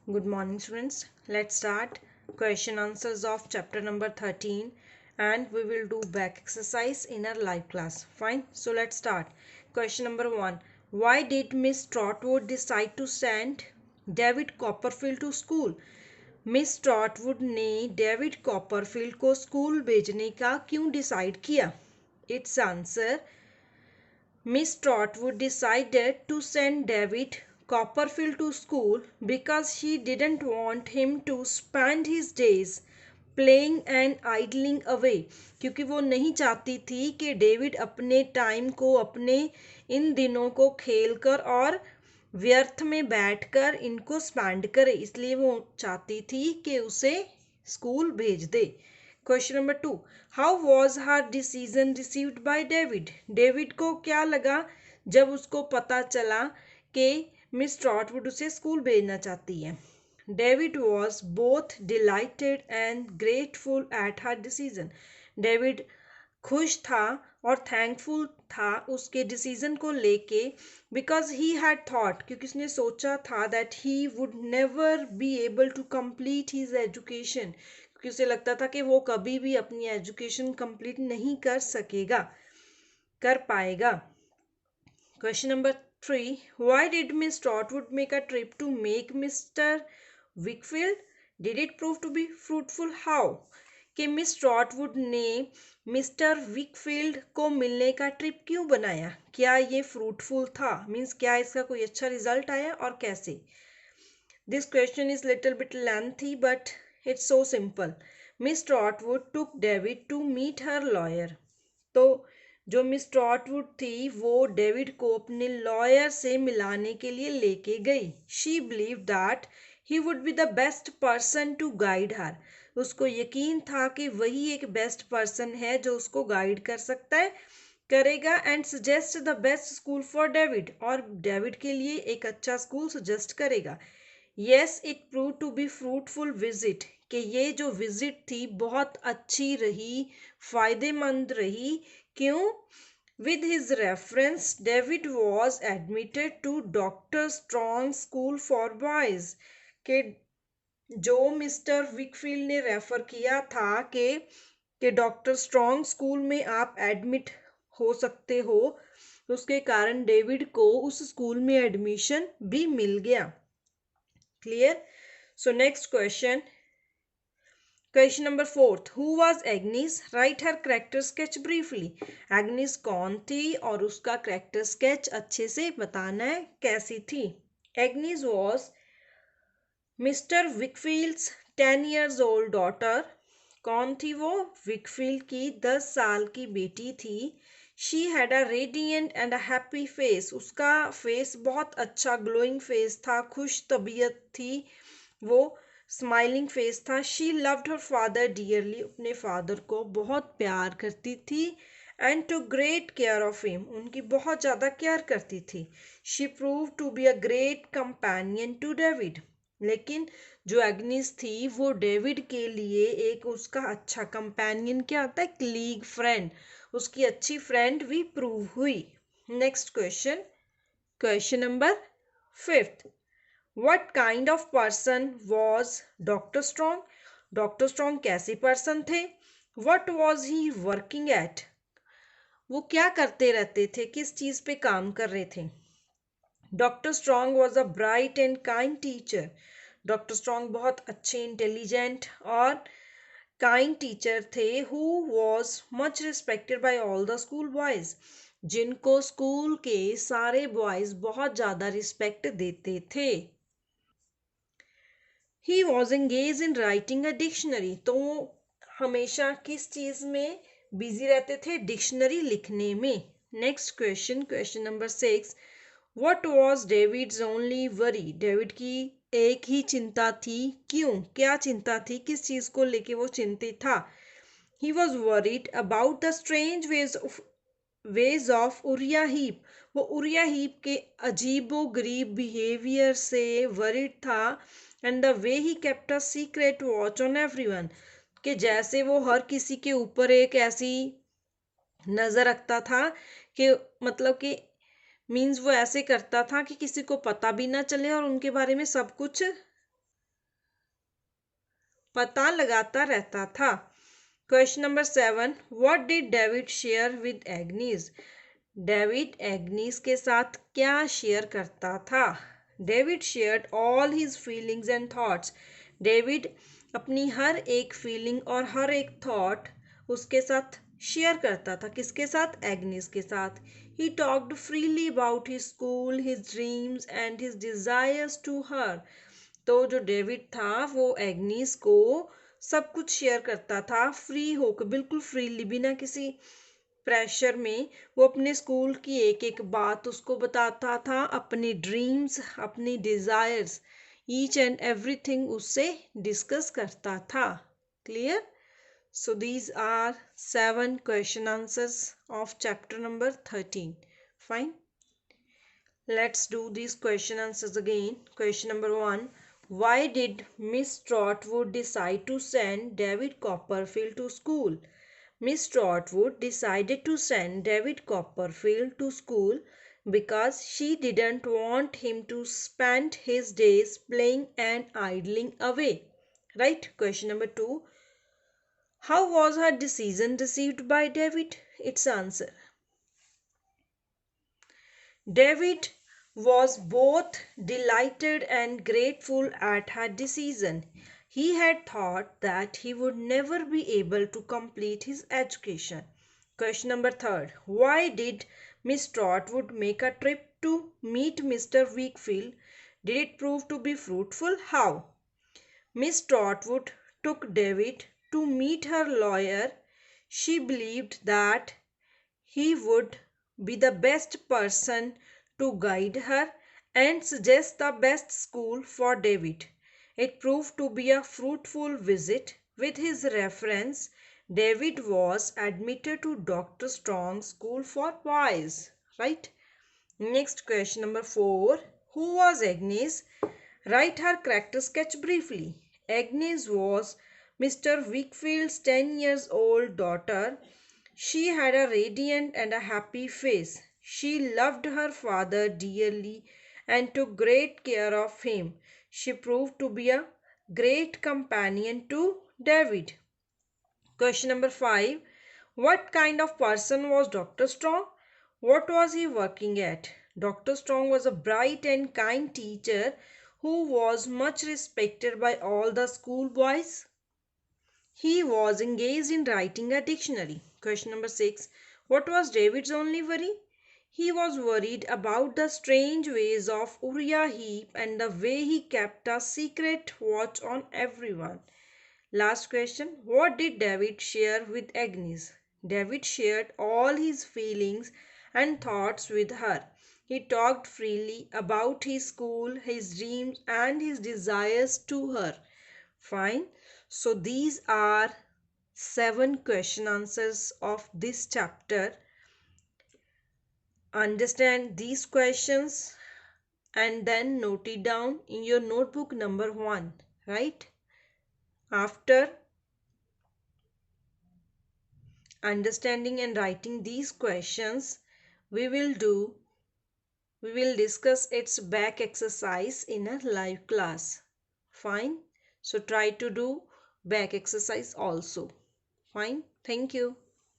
Good morning, students. Let's start question answers of chapter number 13 and we will do back exercise in our live class. Fine. So let's start. Question number 1. Why did Miss Trotwood decide to send David Copperfield to school? Miss Trotwood ने David Copperfield को school भेजने का क्यों decide किया? It's answer Miss Trotwood decided to send David Copperfield to school because she didn't want him to spend his days playing and idling away, क्योंकि वो नहीं चाहती थी कि डेविड अपने टाइम को अपने इन दिनों को खेलकर और व्यर्थ में बैठकर इनको स्पेंड करे, इसलिए वो चाहती थी कि उसे स्कूल भेज दे. Question number 2. How was her decision received by David? David को क्या लगा जब उसको पता चला कि मिस ट्रॉटवुड उसे स्कूल भेजना चाहती है? David was both delighted and grateful at her decision. David खुश था और थैंकफुल था उसके डिसीजन को लेके, बिकॉज ही हैड थॉट, क्योंकि उसने सोचा था that he would never be able to complete his education, क्योंकि उसे लगता था कि वो कभी भी अपनी एजुकेशन कंप्लीट नहीं कर पाएगा. Question number 3. Why did Miss Trotwood make a trip to make mister Wickfield? Did it prove to be fruitful? How? कि मिस ट्रॉटवुड ने मिस्टर विकफील्ड को मिलने का ट्रिप क्यों बनाया? क्या ये फ्रूटफुल था? मीन्स क्या इसका कोई अच्छा रिजल्ट आया और कैसे? This question is little bit lengthy but it's so simple. Miss Trotwood took David to meet her lawyer. तो जो मिस ट्रॉटवुड थी वो डेविड को अपने लॉयर से मिलाने के लिए लेके गई. She believe that he would be the best person to guide her. उसको यकीन था कि वही एक बेस्ट पर्सन है जो उसको गाइड करेगा and suggest the best school for David, और डेविड के लिए एक अच्छा स्कूल सजेस्ट करेगा. Yes, it prove to be fruitful visit, कि ये जो विजिट थी बहुत अच्छी रही, फायदेमंद रही. क्यों? With his reference David was admitted to doctor strong school for boys, के जो मिस्टर विकफील्ड ने रेफर किया था कि डॉक्टर स्ट्रॉन्ग स्कूल में आप एडमिट हो सकते हो, उसके कारण डेविड को उस स्कूल में एडमिशन भी मिल गया. Clear? So next question. Question number 4. Who was Ignis? Right her character sketch briefly. Ignis कौन थी और उसका कैरेक्टर स्केच अच्छे से बताना है, कैसी थी? Agnes was mister Wickfield's 10 years old daughter. कौन थी वो? विकफील्ड की 10 साल की बेटी थी. She had a radiant and a happy face. उसका फेस बहुत अच्छा ग्लोइंग फेस था, खुश तबीयत थी, वो स्माइलिंग फेस था. She loved her father dearly. अपने फादर को बहुत प्यार करती थी. And to great care of him. उनकी बहुत ज़्यादा केयर करती थी. She prove to be a great companion to David. लेकिन जो एग्निस थी वो डेविड के लिए एक उसका अच्छा कंपेनियन क्या होता है? Colleague, friend. उसकी अच्छी फ्रेंड भी प्रूव हुई. Next question. Question number 5. What kind of person was Dr. Strong? Doctor strong कैसे पर्सन थे? What was he working at? वो क्या करते रहते थे, किस चीज़ पे काम कर रहे थे? Doctor strong was a bright and kind teacher. Doctor strong बहुत अच्छे, इंटेलिजेंट और काइंड टीचर थे. Who was much respected by all the school boys. जिनको स्कूल के सारे बॉयज बहुत ज़्यादा रिस्पेक्ट देते थे. He was engage in writing a dictionary. तो हमेशा किस चीज़ में बिजी रहते थे? डिक्शनरी लिखने में. Next question. Question number 6. What was David's only worry? David की एक ही चिंता थी. क्यों? क्या चिंता थी? किस चीज़ को लेके वो चिंतित था? He was worried about the strange ways of urea heap. वो उरिया हीप के अजीबो गरीब बिहेवियर से वरीड था. And the way he kept a secret watch on everyone, कि जैसे वो हर किसी के ऊपर एक ऐसी नज़र रखता था कि मतलब कि मीन्स वो ऐसे करता था कि किसी को पता भी ना चले और उनके बारे में सब कुछ पता लगाता रहता था। Question number 7, what did David share with एग्नीज? David एग्नीज के साथ क्या शेयर करता था? David shared all his feelings and thoughts. David अपनी हर एक फीलिंग और हर एक थॉट उसके साथ शेयर करता था। किसके साथ? एग्नीज के साथ। He talked freely about his school, his dreams and his desires to her. तो जो डेविड था वो एग्नीज को सब कुछ शेयर करता था, फ्री होकर, बिल्कुल फ्रीली, बिना किसी प्रेशर में। वो अपने स्कूल की एक एक बात उसको बताता था, अपनी ड्रीम्स, अपनी डिजायर्स, ईच एंड एवरीथिंग उससे डिस्कस करता था। Clear? So these are 7 question answers of chapter number 13. Fine. Let's do these question answers again. Question number 1. Why did Miss Trotwood decide to send David Copperfield to school? Miss Trotwood decided to send David Copperfield to school because she didn't want him to spend his days playing and idling away. Right? Question number 2. How was her decision received by David? Its answer. David was both delighted and grateful at her decision. He had thought that he would never be able to complete his education. Question number 3. Why did Miss Trotwood make a trip to meet Mr. Wakefield? Did it prove to be fruitful? How? Miss Trotwood took David to meet her lawyer. She believed that he would be the best person to guide her and suggest the best school for David. It proved to be a fruitful visit. With his reference, David was admitted to Dr. Strong's School for Boys. Right? Next question number 4. Who was Agnes? Write her character sketch briefly. Agnes was Mr. Wakefield's 10 years old daughter. She had a radiant and a happy face. She loved her father dearly and took great care of him. She proved to be a great companion to David. Question number 5. What kind of person was Dr. Strong? What was he working at? Dr. Strong was a bright and kind teacher who was much respected by all the schoolboys. He was engaged in writing a dictionary. Question number 6. What was David's only worry? He was worried about the strange ways of Uriah Heep and the way he kept a secret watch on everyone. Last question. What did David share with Agnes? David shared all his feelings and thoughts with her. He talked freely about his school, his dreams, and his desires to her. Fine. So these are 7 question answers of this chapter. Understand these questions and then note it down in your notebook number 1. Right? After understanding and writing these questions, we will discuss its back exercise in a live class. Fine. So try to do back exercise also. Fine. Thank you.